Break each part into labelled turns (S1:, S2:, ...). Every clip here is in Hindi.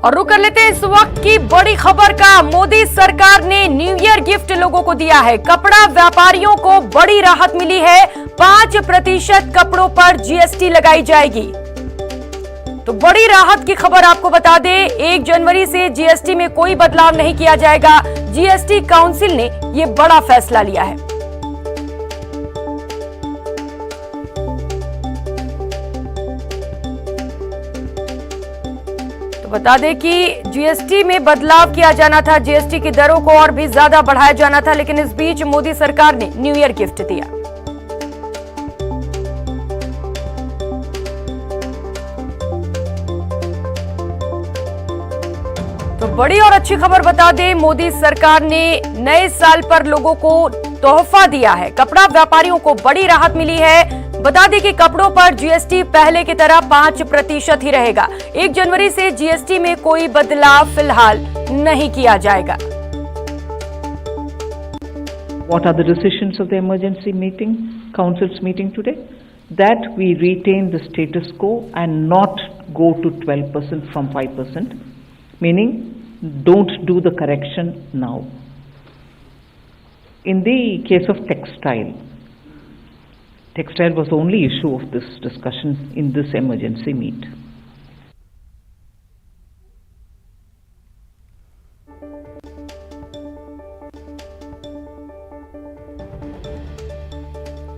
S1: और रुक कर लेते हैं इस वक्त की बड़ी खबर का। मोदी सरकार ने न्यू ईयर गिफ्ट लोगों को दिया है। कपड़ा व्यापारियों को बड़ी राहत मिली है। 5% कपड़ों पर जीएसटी लगाई जाएगी। तो बड़ी राहत की खबर आपको बता दें, 1 जनवरी से जीएसटी में कोई बदलाव नहीं किया जाएगा। जीएसटी काउंसिल ने यह बड़ा फैसला लिया है। बता दें कि जीएसटी में बदलाव किया जाना था, जीएसटी की दरों को और भी ज्यादा बढ़ाया जाना था, लेकिन इस बीच मोदी सरकार ने न्यू ईयर गिफ्ट दिया। तो बड़ी और अच्छी खबर बता दें, मोदी सरकार ने नए साल पर लोगों को तोहफा दिया है। कपड़ा व्यापारियों को बड़ी राहत मिली है। बता दें कि कपड़ों पर जीएसटी पहले की तरह 5% ही रहेगा। 1 जनवरी से जीएसटी में कोई बदलाव फिलहाल नहीं किया जाएगा।
S2: What are the decisions of the emergency meeting, council's meeting today? That we retain the status quo and not go to 12% from 5%, meaning don't do the correction now. In the case of textile was the only issue of this discussion in this emergency meet.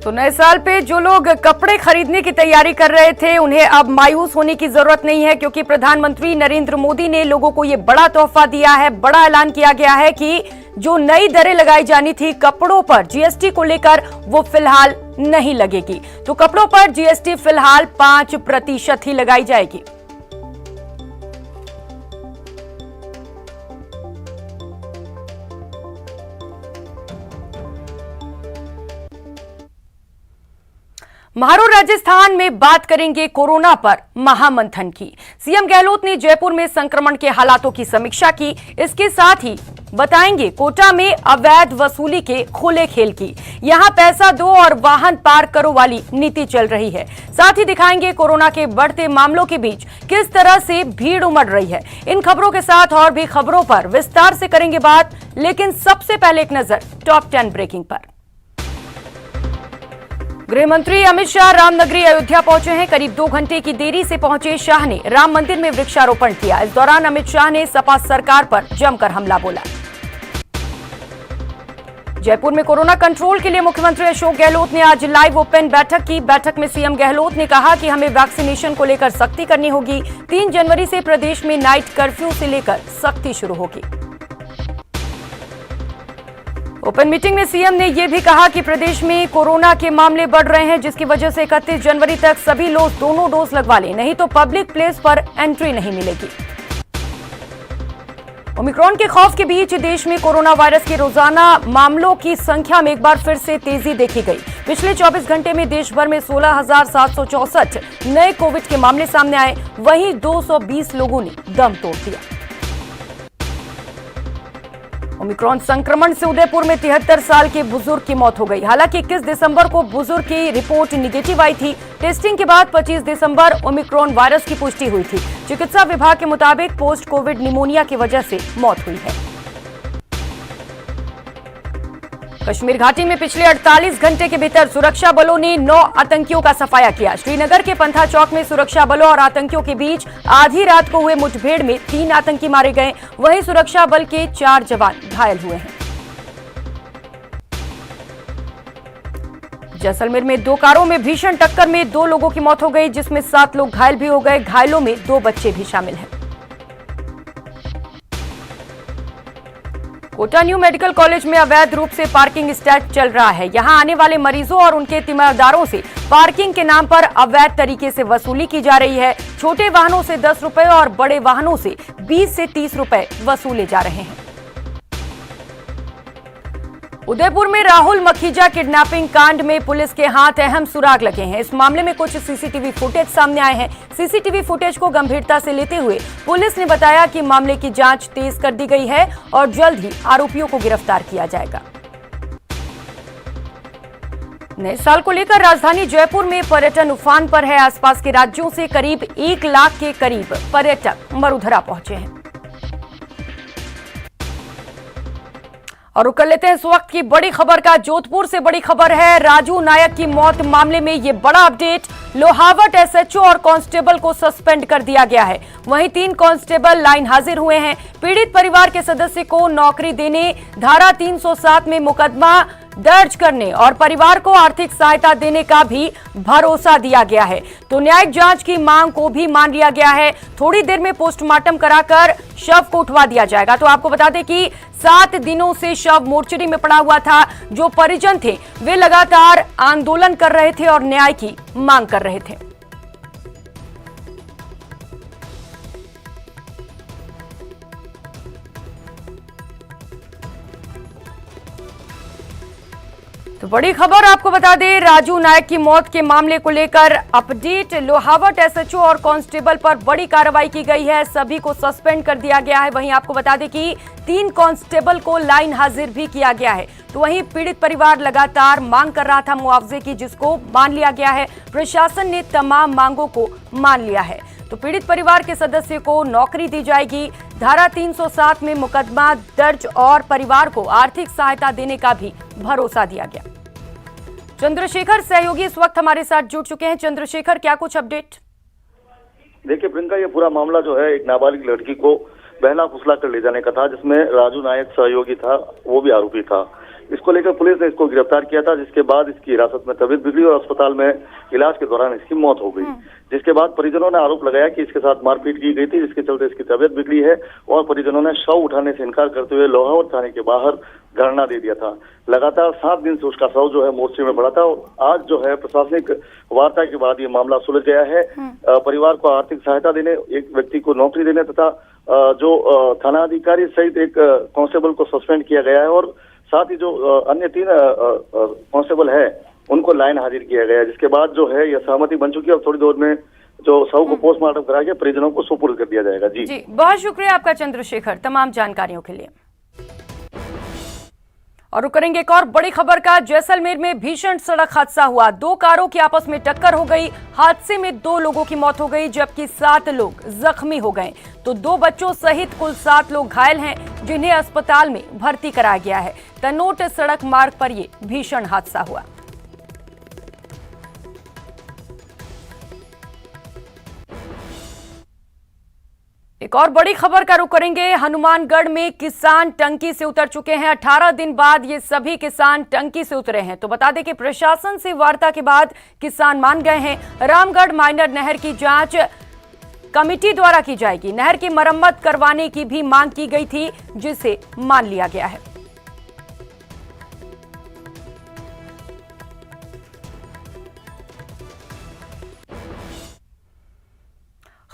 S1: तो नए साल पे जो लोग कपड़े खरीदने की तैयारी कर रहे थे, उन्हें अब मायूस होने की जरूरत नहीं है, क्योंकि प्रधानमंत्री नरेंद्र मोदी ने लोगों को ये बड़ा तोहफा दिया है। बड़ा ऐलान किया गया है कि जो नई दरें लगाई जानी थी कपड़ों पर जीएसटी को लेकर, वो फिलहाल नहीं लगेगी। तो कपड़ों पर जीएसटी फिलहाल 5% ही लगाई जाएगी। महारो राजस्थान में बात करेंगे कोरोना पर महामंथन की। सीएम गहलोत ने जयपुर में संक्रमण के हालातों की समीक्षा की। इसके साथ ही बताएंगे कोटा में अवैध वसूली के खुले खेल की। यहां पैसा दो और वाहन पार करो वाली नीति चल रही है। साथ ही दिखाएंगे कोरोना के बढ़ते मामलों के बीच किस तरह से भीड़ उमड़ रही है। इन खबरों के साथ और भी खबरों पर विस्तार से करेंगे बात, लेकिन सबसे पहले एक नजर टॉप 10 ब्रेकिंग पर। गृह मंत्री अमित शाह रामनगरी अयोध्या पहुंचे हैं। करीब 2 घंटे की देरी से पहुंचे शाह ने राम मंदिर में वृक्षारोपण किया। इस दौरान अमित शाह ने सपा सरकार पर जमकर हमला बोला। जयपुर में कोरोना कंट्रोल के लिए मुख्यमंत्री अशोक गहलोत ने आज लाइव ओपन बैठक की। बैठक में सीएम गहलोत ने कहा कि हमें वैक्सीनेशन को लेकर सख्ती करनी होगी। 3 जनवरी से प्रदेश में नाइट कर्फ्यू से लेकर सख्ती शुरू होगी। ओपन मीटिंग में सीएम ने यह भी कहा कि प्रदेश में कोरोना के मामले बढ़ रहे हैं, जिसकी वजह से 31 जनवरी तक सभी लोग दोनों डोज लगवा लें, नहीं तो पब्लिक प्लेस पर एंट्री नहीं मिलेगी। ओमिक्रॉन के खौफ के बीच देश में कोरोना वायरस के रोजाना मामलों की संख्या में एक बार फिर से तेजी देखी गई। पिछले 24 घंटे में देश भर में 16,764 नए कोविड के मामले सामने आए। वहीं 220 लोगों ने दम तोड़ दिया। ओमिक्रॉन संक्रमण से उदयपुर में 73 साल के बुजुर्ग की मौत हो गई। हालांकि 21 दिसंबर को बुजुर्ग की रिपोर्ट निगेटिव आई थी। टेस्टिंग के बाद 25 दिसंबर ओमिक्रॉन वायरस की पुष्टि हुई थी। चिकित्सा विभाग के मुताबिक पोस्ट कोविड निमोनिया की वजह से मौत हुई है। कश्मीर घाटी में पिछले 48 घंटे के भीतर सुरक्षा बलों ने 9 आतंकियों का सफाया किया। श्रीनगर के पंथा चौक में सुरक्षा बलों और आतंकियों के बीच आधी रात को हुए मुठभेड़ में 3 आतंकी मारे गए। वहीं सुरक्षा बल के 4 जवान घायल हुए हैं। जैसलमेर में 2 कारों में भीषण टक्कर में 2 लोगों की मौत हो गई, जिसमें 7 लोग घायल भी हो गए। घायलों में 2 बच्चे भी शामिल हैं। कोटा न्यू मेडिकल कॉलेज में अवैध रूप से पार्किंग स्टैंड चल रहा है। यहां आने वाले मरीजों और उनके तीमारदारों से पार्किंग के नाम पर अवैध तरीके से वसूली की जा रही है। छोटे वाहनों से 10 रुपए और बड़े वाहनों से 20 से 30 रुपए वसूले जा रहे हैं। उदयपुर में राहुल मखीजा किडनैपिंग कांड में पुलिस के हाथ अहम सुराग लगे हैं। इस मामले में कुछ सीसीटीवी फुटेज सामने आए हैं। सीसीटीवी फुटेज को गंभीरता से लेते हुए पुलिस ने बताया कि मामले की जांच तेज कर दी गई है और जल्द ही आरोपियों को गिरफ्तार किया जाएगा। नए साल को लेकर राजधानी जयपुर में पर्यटन उफान पर है। आसपास के राज्यों से करीब 1 लाख के करीब पर्यटक मरुधरा पहुंचे हैं। और रुक कर लेते हैं इस वक्त की बड़ी खबर का। जोधपुर से बड़ी खबर है, राजू नायक की मौत मामले में ये बड़ा अपडेट। लोहावट एसएचओ और कांस्टेबल को सस्पेंड कर दिया गया है। वहीं 3 कांस्टेबल लाइन हाजिर हुए हैं। पीड़ित परिवार के सदस्य को नौकरी देने, धारा 307 में मुकदमा दर्ज करने और परिवार को आर्थिक सहायता देने का भी भरोसा दिया गया है। तो न्यायिक जांच की मांग को भी मान लिया गया है। थोड़ी देर में पोस्टमार्टम कराकर शव को उठवा दिया जाएगा। तो आपको बता दें कि 7 दिनों से शव मोर्चरी में पड़ा हुआ था। जो परिजन थे वे लगातार आंदोलन कर रहे थे और न्याय की मांग कर रहे थे। तो बड़ी खबर आपको बता दें, राजू नायक की मौत के मामले को लेकर अपडेट। लोहावट एसएचओ और कांस्टेबल पर बड़ी कार्रवाई की गई है। सभी को सस्पेंड कर दिया गया है। वहीं आपको बता दें कि 3 कांस्टेबल को लाइन हाजिर भी किया गया है। तो वहीं पीड़ित परिवार लगातार मांग कर रहा था मुआवजे की, जिसको मान लिया गया है। प्रशासन ने तमाम मांगों को मान लिया है। तो पीड़ित परिवार के सदस्य को नौकरी दी जाएगी, धारा 307 में मुकदमा दर्ज और परिवार को आर्थिक सहायता देने का भी भरोसा दिया गया। चंद्रशेखर सहयोगी इस वक्त हमारे साथ जुड़ चुके हैं। चंद्रशेखर, क्या कुछ अपडेट?
S3: देखिए प्रियंका, ये पूरा मामला जो है एक नाबालिग लड़की को बहला फुसला कर ले जाने का था, जिसमें राजू नायक सहयोगी था, वो भी आरोपी था। इसको लेकर पुलिस ने इसको गिरफ्तार किया था, जिसके बाद इसकी हिरासत में तबीयत बिगड़ी और अस्पताल में इलाज के दौरान इसकी मौत हो गई। जिसके बाद परिजनों ने आरोप लगाया कि इसके साथ मारपीट की गई थी, जिसके चलते इसकी तबीयत बिगड़ी है और परिजनों ने शव उठाने से इनकार करते हुए लोहावट थाने के बाहर धरना दे दिया था। लगातार 7 दिन से उसका शव जो है मोर्चे में पड़ा था और आज जो है प्रशासनिक वार्ता के बाद ये मामला सुलझ गया है। परिवार को आर्थिक सहायता देने, एक व्यक्ति को नौकरी देने तथा जो थाना अधिकारी सहित एक कांस्टेबल को सस्पेंड किया गया है और साथ ही जो अन्य 3 कांस्टेबल है उनको लाइन हाजिर किया गया है। जिसके बाद जो है यह सहमति बन चुकी है और थोड़ी देर में जो शव को पोस्टमार्टम करा के परिजनों को सुपुर्द कर दिया जाएगा। जी
S1: बहुत शुक्रिया आपका चंद्रशेखर, तमाम जानकारियों के लिए। और रुक करेंगे एक और बड़ी खबर का। जैसलमेर में भीषण सड़क हादसा हुआ। 2 कारों की आपस में टक्कर हो गई। हादसे में 2 लोगों की मौत हो गई, जबकि 7 लोग जख्मी हो गए। तो 2 बच्चों सहित कुल 7 लोग घायल हैं, जिन्हें अस्पताल में भर्ती कराया गया है। तनोट सड़क मार्ग पर यह भीषण हादसा हुआ। एक और बड़ी खबर का रुख करेंगे। हनुमानगढ़ में किसान टंकी से उतर चुके हैं। 18 दिन बाद ये सभी किसान टंकी से उतरे हैं। तो बता दें कि प्रशासन से वार्ता के बाद किसान मान गए हैं। रामगढ़ माइनर नहर की जांच कमेटी द्वारा की जाएगी। नहर की मरम्मत करवाने की भी मांग की गई थी, जिसे मान लिया गया है।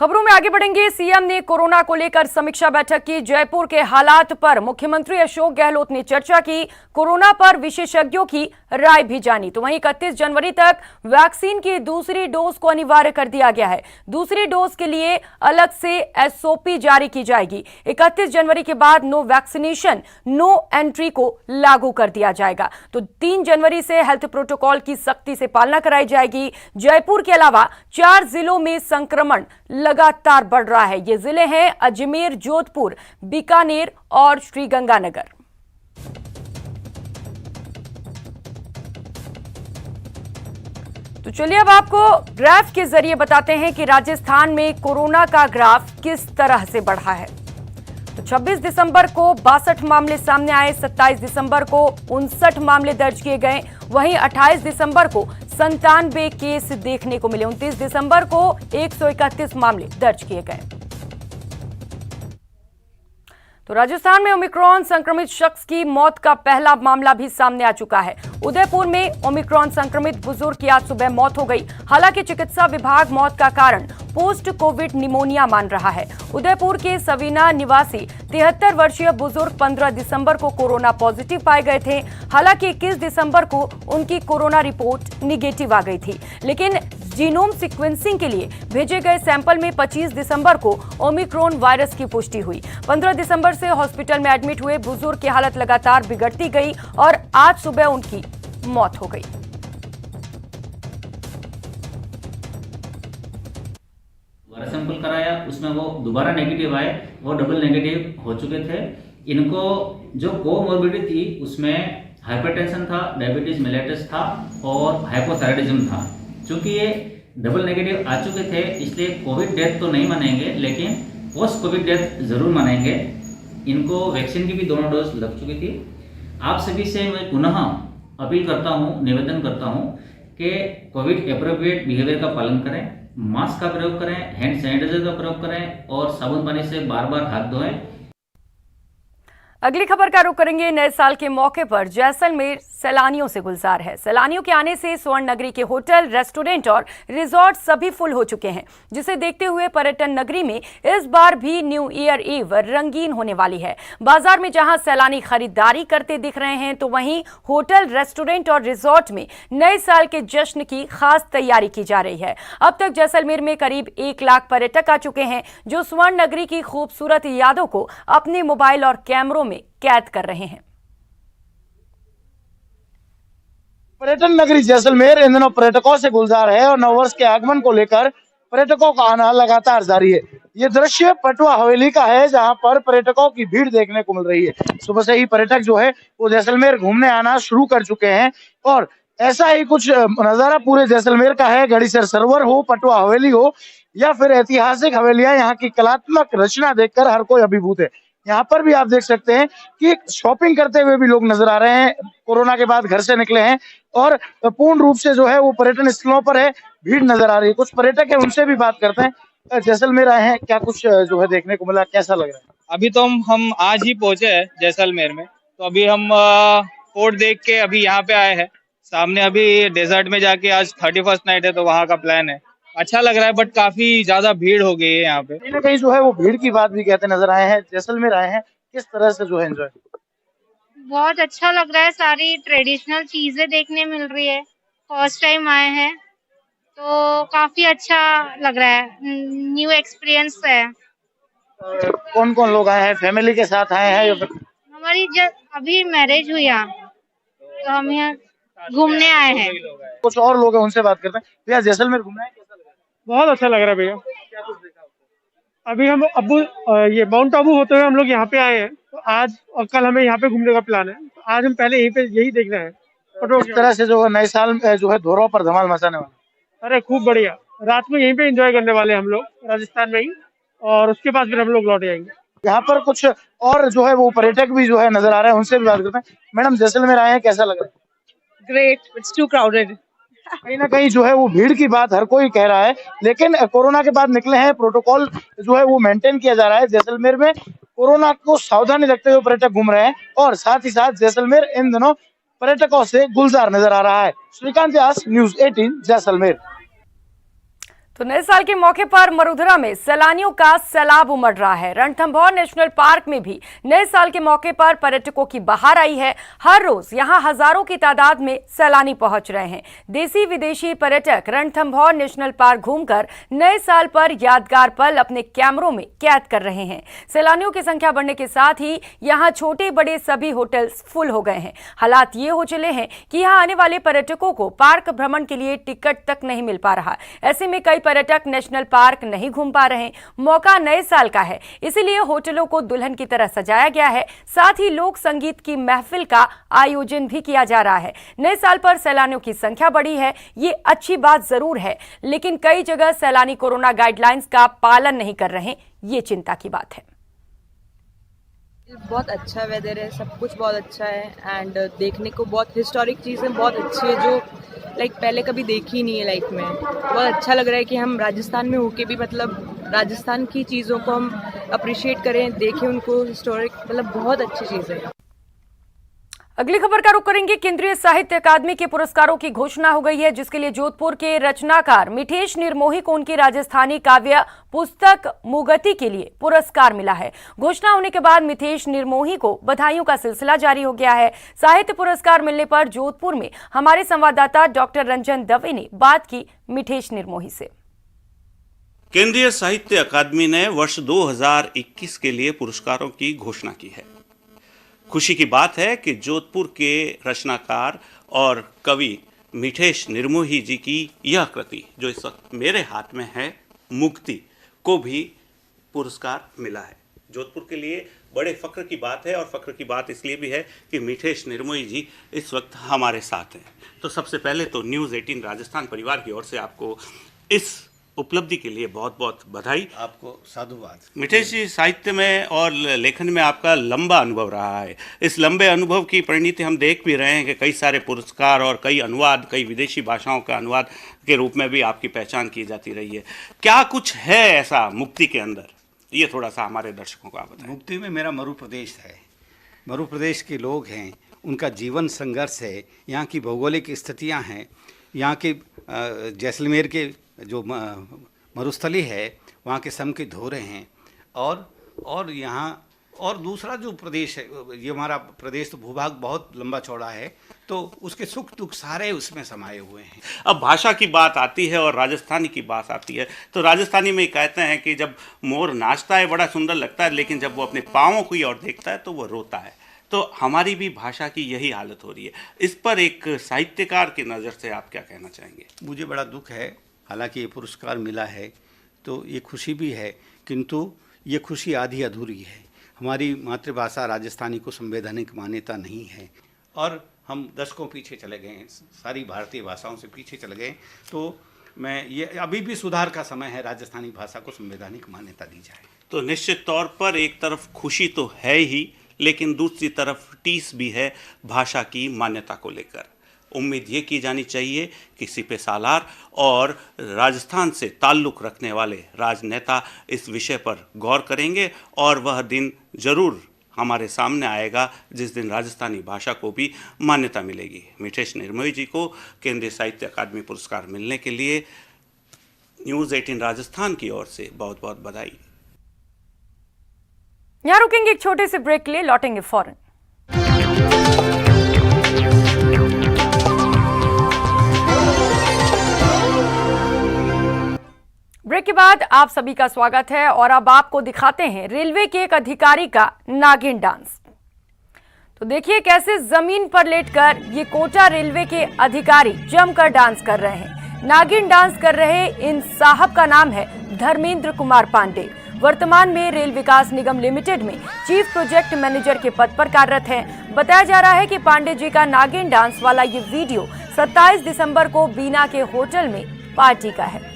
S1: खबरों में आगे बढ़ेंगे। सीएम ने कोरोना को लेकर समीक्षा बैठक की। जयपुर के हालात पर मुख्यमंत्री अशोक गहलोत ने चर्चा की। कोरोना पर विशेषज्ञों की राय भी जानी। तो वहीं 31 जनवरी तक वैक्सीन की दूसरी डोज को अनिवार्य कर दिया गया है। दूसरी डोज के लिए अलग से एसओपी जारी की जाएगी। 31 जनवरी के बाद नो वैक्सीनेशन नो एंट्री को लागू कर दिया जाएगा। तो 3 जनवरी से हेल्थ प्रोटोकॉल की सख्ती से पालना कराई जाएगी। जयपुर के अलावा 4 जिलों में संक्रमण लगातार बढ़ रहा है। ये जिले हैं अजमेर, जोधपुर, बीकानेर और श्रीगंगानगर। तो चलिए अब आपको ग्राफ के जरिए बताते हैं कि राजस्थान में कोरोना का ग्राफ किस तरह से बढ़ा है। तो 26 दिसंबर को 62 मामले सामने आए, 27 दिसंबर को 59 मामले दर्ज किए गए। वहीं 28 दिसंबर को 97 केस देखने को मिले। 29 दिसंबर को 131 मामले दर्ज किए गए। तो राजस्थान में ओमिक्रॉन संक्रमित शख्स की मौत का पहला मामला भी सामने आ चुका है। उदयपुर में ओमिक्रॉन संक्रमित बुजुर्ग की आज सुबह मौत हो गई। हालांकि चिकित्सा विभाग मौत का कारण पोस्ट कोविड निमोनिया मान रहा है। उदयपुर के सवीना निवासी 73 वर्षीय बुजुर्ग 15 दिसंबर को कोरोना पॉजिटिव पाए गए थे। हालांकि 21 दिसंबर को उनकी कोरोना रिपोर्ट निगेटिव आ गई थी, लेकिन जीनोम सीक्वेंसिंग के लिए भेजे गए सैंपल में 25 दिसंबर को ओमिक्रॉन वायरस की पुष्टि हुई। 15 दिसंबर से हॉस्पिटल में एडमिट हुए बुजुर्ग की हालत लगातार बिगड़ती गई और आज सुबह उनकी मौत हो गई।
S4: दोबारा सैंपल कराया, उसमें वो दोबारा नेगेटिव आए, वो डबल नेगेटिव हो चुके थे। इनको जो कोमोर्बिडिटी थी उसमें हाइपरटेंशन था, डायबिटीज मेलेटस था और हाइपोथायराइडिज्म था। चूंकि ये डबल नेगेटिव आ चुके थे इसलिए कोविड डेथ तो नहीं मनाएंगे, लेकिन पोस्ट कोविड डेथ जरूर मनाएंगे। इनको वैक्सीन की भी दोनों डोज लग चुकी थी। आप सभी से मैं पुनः अपील करता हूँ, निवेदन करता हूँ कि कोविड एप्रोप्रिएट बिहेवियर का पालन करें, मास्क का प्रयोग करें, हैंड सैनिटाइजर का प्रयोग करें और साबुन पानी से बार बार हाथ धोएं।
S1: अगली खबर का रुख करेंगे। नए साल के मौके पर जैसलमेर सैलानियों से गुलजार है। सैलानियों के आने से स्वर्ण नगरी के होटल, रेस्टोरेंट और रिजॉर्ट सभी फुल हो चुके हैं, जिसे देखते हुए पर्यटन नगरी में इस बार भी न्यू ईयर ईव रंगीन होने वाली है। बाजार में जहां सैलानी खरीदारी करते दिख रहे हैं, तो वहीं होटल, रेस्टोरेंट और रिजॉर्ट में नए साल के जश्न की खास तैयारी की जा रही है। अब तक जैसलमेर में करीब 1 लाख पर्यटक आ चुके हैं, जो स्वर्ण नगरी की खूबसूरत यादों को अपने मोबाइल और कैमरों में कैद कर रहे हैं।
S5: पर्यटन नगरी जैसलमेर इन दिनों पर्यटकों से गुलजार है और नववर्ष के आगमन को लेकर पर्यटकों का आना लगातार जारी है। ये दृश्य पटुआ हवेली का है, जहां पर पर्यटकों की भीड़ देखने को मिल रही है। सुबह से ही पर्यटक जो है वो जैसलमेर घूमने आना शुरू कर चुके हैं और ऐसा ही कुछ नजारा पूरे जैसलमेर का है। गढ़ीसर सरोवर हो, पटुआ हवेली हो या फिर ऐतिहासिक हवेलियां, यहाँ की कलात्मक रचना देखकर हर कोई अभिभूत है। यहाँ पर भी आप देख सकते हैं कि शॉपिंग करते हुए भी लोग नजर आ रहे हैं। कोरोना के बाद घर से निकले हैं और पूर्ण रूप से जो है वो पर्यटन स्थलों पर है, भीड़ नजर आ रही है। कुछ पर्यटक है, उनसे भी बात करते हैं। जैसलमेर आए हैं, क्या कुछ जो है देखने को मिला, कैसा लग रहा है?
S6: अभी तो हम आज ही पहुंचे हैं जैसलमेर में, तो अभी हम फोर्ट देख के अभी यहाँ पे आए हैं। सामने अभी डेजर्ट में जाके आज 31st नाइट है, तो वहाँ का प्लान है। अच्छा लग रहा है, बट काफी ज्यादा भीड़ हो गई है यहाँ पे।
S5: कहीं ना कहीं जो है वो भीड़ की बात भी कहते नजर आए हैं। जैसलमेर आए हैं, किस तरह से जो है एंजॉय?
S7: बहुत अच्छा लग रहा है, सारी ट्रेडिशनल चीजें देखने मिल रही है। फर्स्ट टाइम आए हैं तो काफी अच्छा लग रहा है, न्यू एक्सपीरियंस है।
S5: कौन कौन लोग आए हैं? फैमिली के साथ आए हैं या फिर?
S7: हमारी अभी मैरिज हुई है, तो हम यहाँ घूमने आए हैं।
S5: कुछ और लोग हैं, उनसे बात करते हैं। भैया, जैसलमेर घूमना है, कैसा लग रहा है?
S8: बहुत अच्छा लग रहा है भैया।
S5: क्या कुछ देखा?
S8: अभी हम ये माउंट आबू होते हुए हम लोग यहाँ पे आए हैं, तो आज और कल हमें यहाँ पे घूमने का प्लान है। तो आज हम पहले यही देख रहे हैं।
S5: किस तरह से जो है नए साल में जो है धोरों पर धमाल मचाने वाला?
S8: अरे खूब बढ़िया, रात में यहीं पे एंजॉय करने वाले हम लोग राजस्थान में ही, और उसके बाद फिर हम लोग लौट आएंगे।
S5: यहाँ पर कुछ और जो है वो पर्यटक भी जो है नजर आ रहे हैं, उनसे भी बात करते हैं। मैडम, जैसलमेर आए हैं, कैसा लग रहा है?
S9: Great, it's too crowded.
S5: कहीं ना कहीं जो है वो भीड़ की बात हर कोई कह रहा है, लेकिन कोरोना के बाद निकले हैं, प्रोटोकॉल जो है वो मेंटेन किया जा रहा है। जैसलमेर में कोरोना को सावधानी रखते हुए पर्यटक घूम रहे हैं और साथ ही साथ जैसलमेर इन दिनों पर्यटकों से गुलजार नजर आ रहा है। श्रीकांत व्यास, न्यूज़ 18 जैसलमेर।
S1: तो नए साल के मौके पर मरुधरा में सैलानियों का सैलाब उमड़ रहा है। रणथंभौर नेशनल पार्क में भी नए साल के मौके पर पर्यटकों की बहार आई है। हर रोज यहां हजारों की तादाद में सैलानी पहुंच रहे हैं। देसी विदेशी पर्यटक रणथंभौर नेशनल पार्क घूमकर नए साल पर यादगार पल अपने कैमरों में कैद कर रहे हैं। सैलानियों की संख्या बढ़ने के साथ ही यहां छोटे बड़े सभी होटल्स फुल हो गए हैं। हालात ये हो चले हैं कि यहां आने वाले पर्यटकों को पार्क भ्रमण के लिए टिकट तक नहीं मिल पा रहा। ऐसे में कई पर्यटक नेशनल पार्क नहीं घूम पा रहे। मौका नए साल का है, इसीलिए होटलों को दुल्हन की तरह सजाया गया है। साथ ही लोक संगीत की महफिल का आयोजन भी किया जा रहा है। नए साल पर सैलानियों की संख्या बढ़ी है, ये अच्छी बात जरूर है, लेकिन कई जगह सैलानी कोरोना गाइडलाइंस का पालन नहीं कर रहे, ये चिंता की बात है।
S9: बहुत अच्छा वेदर है, सब कुछ बहुत अच्छा है एंड देखने को बहुत हिस्टोरिक चीज़ें बहुत अच्छी है, जो पहले कभी देखी नहीं है लाइफ में। बहुत अच्छा लग रहा है कि हम राजस्थान में होके भी राजस्थान की चीज़ों को हम अप्रिशिएट करें, देखें उनको, हिस्टोरिक बहुत अच्छी चीज़ है।
S1: अगली खबर का रुख करेंगे। केंद्रीय साहित्य अकादमी के पुरस्कारों की घोषणा हो गई है, जिसके लिए जोधपुर के रचनाकार मिठेश निर्मोही को उनकी राजस्थानी काव्य पुस्तक मुगति के लिए पुरस्कार मिला है। घोषणा होने के बाद मिठेश निर्मोही को बधाइयों का सिलसिला जारी हो गया है। साहित्य पुरस्कार मिलने पर जोधपुर में हमारे संवाददाता डॉक्टर रंजन दवे ने बात की मिठेश निर्मोही से।
S10: केंद्रीय साहित्य अकादमी ने वर्ष 2021 के लिए पुरस्कारों की घोषणा की है। खुशी की बात है कि जोधपुर के रचनाकार और कवि मिठेश निर्मोही जी की यह कृति, जो इस वक्त मेरे हाथ में है, मुक्ति, को भी पुरस्कार मिला है। जोधपुर के लिए बड़े फख्र की बात है, और फख्र की बात इसलिए भी है कि मिठेश निर्मोही जी इस वक्त हमारे साथ हैं। तो सबसे पहले तो न्यूज़ 18 राजस्थान परिवार की ओर से आपको इस उपलब्धि के लिए बहुत बहुत बधाई।
S11: आपको साधुवाद।
S10: मिठेश जी, साहित्य में और लेखन में आपका लंबा अनुभव रहा है। इस लंबे अनुभव की परिणति हम देख भी रहे हैं कि कई सारे पुरस्कार और कई अनुवाद, कई विदेशी भाषाओं का अनुवाद के रूप में भी आपकी पहचान की जाती रही है। क्या कुछ है ऐसा मुक्ति के अंदर, ये थोड़ा सा हमारे दर्शकों को आप बताएं।
S11: मुक्ति में मेरा मरु प्रदेश है, मरु प्रदेश के लोग हैं, उनका जीवन संघर्ष है, यहाँ की भौगोलिक स्थितियाँ हैं, यहाँ के जैसलमेर के जो मरुस्थली है वहाँ के सम के धोरे हैं, और यहाँ और दूसरा जो प्रदेश है, ये हमारा प्रदेश तो भूभाग बहुत लंबा चौड़ा है, तो उसके सुख दुख सारे उसमें समाये हुए हैं।
S10: अब भाषा की बात आती है और राजस्थानी की बात आती है, तो राजस्थानी में कहते हैं कि जब मोर नाचता है बड़ा सुंदर लगता है, लेकिन जब वो अपने पाँवों की ओर देखता है तो वो रोता है। तो हमारी भी भाषा की यही हालत हो रही है। इस पर एक साहित्यकार की नज़र से आप क्या कहना चाहेंगे?
S11: मुझे बड़ा दुख है, हालांकि ये पुरस्कार मिला है तो ये खुशी भी है, किंतु ये खुशी आधी अधूरी है। हमारी मातृभाषा राजस्थानी को संवैधानिक मान्यता नहीं है, और हम दशकों पीछे चले गए, सारी भारतीय भाषाओं से पीछे चले गए। तो मैं ये अभी भी सुधार का समय है, राजस्थानी भाषा को संवैधानिक मान्यता दी जाए।
S10: तो निश्चित तौर पर एक तरफ खुशी तो है ही, लेकिन दूसरी तरफ टीस भी है भाषा की मान्यता को लेकर। उम्मीद ये की जानी चाहिए कि सीपे सालार और राजस्थान से ताल्लुक़ रखने वाले राजनेता इस विषय पर गौर करेंगे, और वह दिन ज़रूर हमारे सामने आएगा जिस दिन राजस्थानी भाषा को भी मान्यता मिलेगी। मिठेश निर्मोही जी को केंद्रीय साहित्य अकादमी पुरस्कार मिलने के लिए न्यूज़ 18 राजस्थान की ओर से बहुत बहुत बधाई।
S1: यहाँ रुकेंगे एक छोटे से ब्रेक के लिए, लौटेंगे फौरन। ब्रेक के बाद आप सभी का स्वागत है, और अब आपको दिखाते हैं रेलवे के एक अधिकारी का नागिन डांस। तो देखिए कैसे जमीन पर लेटकर ये कोटा रेलवे के अधिकारी जमकर डांस कर रहे हैं। नागिन डांस कर रहे इन साहब का नाम है धर्मेंद्र कुमार पांडे। वर्तमान में रेल विकास निगम लिमिटेड में चीफ प्रोजेक्ट मैनेजर के पद पर कार्यरत हैं। बताया जा रहा है कि पांडे जी का नागिन डांस वाला ये वीडियो 27 दिसंबर को बीना के होटल में पार्टी का है।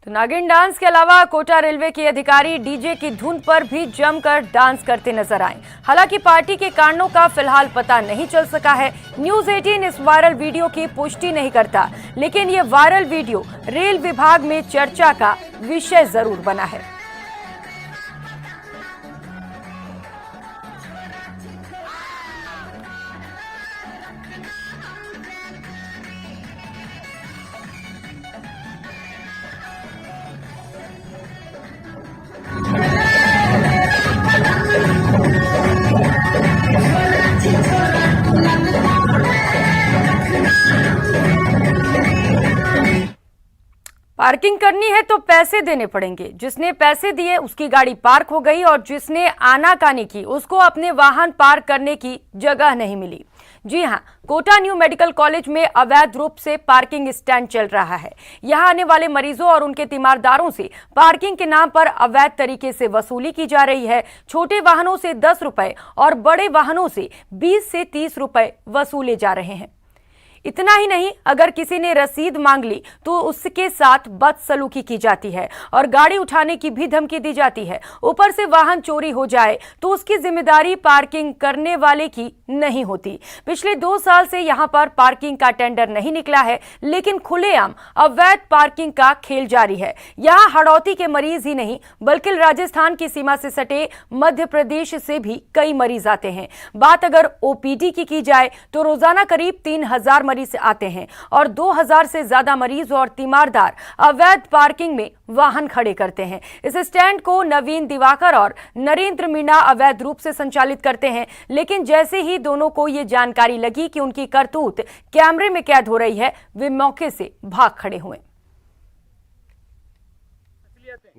S1: तो नागिन डांस के अलावा कोटा रेलवे के अधिकारी डीजे की धुन पर भी जमकर डांस करते नजर आए। हालांकि पार्टी के कारणों का फिलहाल पता नहीं चल सका है। न्यूज़ 18 इस वायरल वीडियो की पुष्टि नहीं करता, लेकिन ये वायरल वीडियो रेल विभाग में चर्चा का विषय जरूर बना है। पार्किंग करनी है तो पैसे देने पड़ेंगे। जिसने पैसे दिए उसकी गाड़ी पार्क हो गई, और जिसने आनाकानी की उसको अपने वाहन पार्क करने की जगह नहीं मिली। जी हां, कोटा न्यू मेडिकल कॉलेज में अवैध रूप से पार्किंग स्टैंड चल रहा है। यहां आने वाले मरीजों और उनके तीमारदारों से पार्किंग के नाम पर अवैध तरीके से वसूली की जा रही है। छोटे वाहनों से 10 रुपए और बड़े वाहनों से 20 से 30 रुपए वसूले जा रहे हैं। इतना ही नहीं, अगर किसी ने रसीद मांग ली तो उसके साथ बदसलूकी की जाती है और गाड़ी उठाने की भी धमकी दी जाती है। ऊपर से वाहन चोरी हो जाए तो उसकी जिम्मेदारी पार्किंग करने वाले की नहीं होती। पिछले 2 साल से यहां पर पार्किंग का टेंडर नहीं निकला है, लेकिन खुलेआम अवैध पार्किंग का खेल जारी है। यहां हड़ौती के मरीज ही नहीं, बल्कि राजस्थान की सीमा से सटे मध्य प्रदेश से भी कई मरीज आते हैं। बात अगर ओपीडी की जाए तो रोजाना करीब 3000 मरीज जनवरी से आते हैं और 2000 से ज्यादा मरीज और तीमारदार अवैध पार्किंग में वाहन खड़े करते हैं। इस स्टैंड को नवीन दिवाकर और नरेंद्र मीणा अवैध रूप से संचालित करते हैं, लेकिन जैसे ही दोनों को ये जानकारी लगी कि उनकी करतूत कैमरे में कैद हो रही है, वे मौके से भाग खड़े हुए।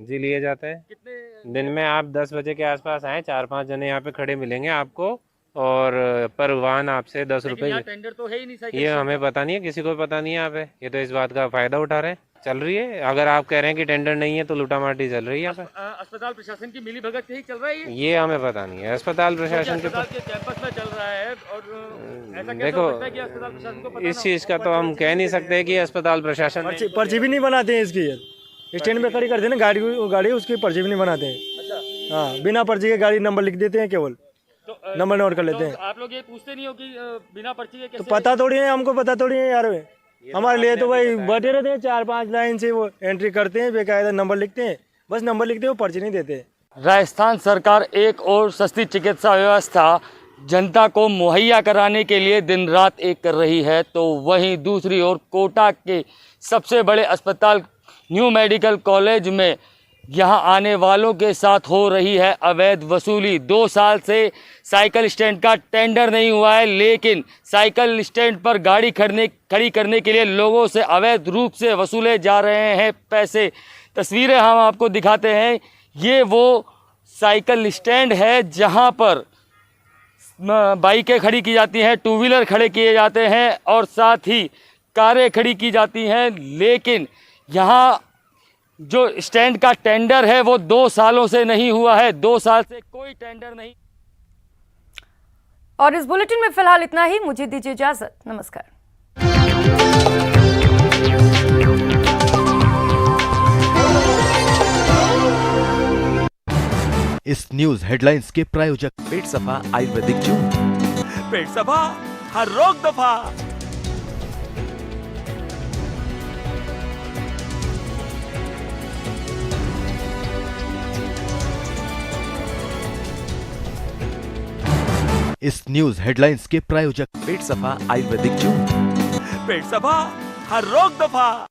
S12: जी लिए जाते हैं। कितने दिन में आप 10 बजे के आसपास आए, 4-5 जने यहाँ पे खड़े मिलेंगे आपको, और पर वाहन आपसे 10 रुपए।
S6: टेंडर तो है ही नहीं,
S12: ये हमें पता नहीं है, किसी को पता नहीं है यहाँ पे। ये तो इस बात का फायदा उठा रहे हैं। चल रही है, अगर आप कह रहे हैं कि टेंडर नहीं है तो लूटामाटी चल रही है यहाँ पे।
S6: अस्पताल प्रशासन की मिलीभगत यही चल रहा है।
S12: ये हमें पता नहीं है, अस्पताल प्रशासन के
S6: कैंपस में चल रहा है और ऐसा
S12: देखो,
S6: अस्पताल प्रशासन को
S12: इस चीज का तो हम कह नहीं सकते कि अस्पताल प्रशासन
S8: पर्ची भी नहीं बनाते हैं इसकी, स्टैंड में खड़ी करते हैं ना गाड़ी उसकी पर्ची भी नहीं बनाते हैं। हाँ, बिना पर्ची के गाड़ी नंबर लिख देते हैं, केवल नंबर नोट कर लेते हैं।
S6: आप लोग ये पूछते नहीं हो कि बिना पर्ची के कैसे?
S8: तो पता थोड़ी है, हमको पता थोड़ी है यार। हमारे लिए तो भाई बैठे रहते हैं, 4-5 लाइन से वो एंट्री करते हैं, बेकायदा नंबर लिखते हैं, बस नंबर लिखते हैं, वो पर्ची नहीं देते।
S13: राजस्थान सरकार एक और सस्ती चिकित्सा व्यवस्था जनता को मुहैया कराने के लिए दिन रात एक कर रही है, तो वहीं दूसरी ओर कोटा के सबसे बड़े अस्पताल न्यू मेडिकल कॉलेज में यहाँ आने वालों के साथ हो रही है अवैध वसूली। 2 साल से साइकिल स्टैंड का टेंडर नहीं हुआ है, लेकिन साइकिल स्टैंड पर गाड़ी खड़ी करने के लिए लोगों से अवैध रूप से वसूले जा रहे हैं पैसे। तस्वीरें हम आपको दिखाते हैं। ये वो साइकिल स्टैंड है जहाँ पर बाइकें खड़ी की जाती हैं, 2 व्हीलर खड़े किए जाते हैं और साथ ही कारें खड़ी की जाती हैं, लेकिन यहाँ जो स्टैंड का टेंडर है वो 2 सालों से नहीं हुआ है। 2 साल से कोई टेंडर नहीं।
S1: और इस बुलेटिन में फिलहाल इतना ही। मुझे दीजिए इजाजत। नमस्कार।
S14: इस न्यूज हेडलाइंस के प्रायोजक पेट सफा आयुर्वेदिक चूर्ण।
S15: पेट सफा, हर रोग दफा।
S14: इस न्यूज हेडलाइंस के प्रायोजक पेट सफा आयुर्वेदिक चूर्ण।
S15: पेट सफा, हर रोग दफा।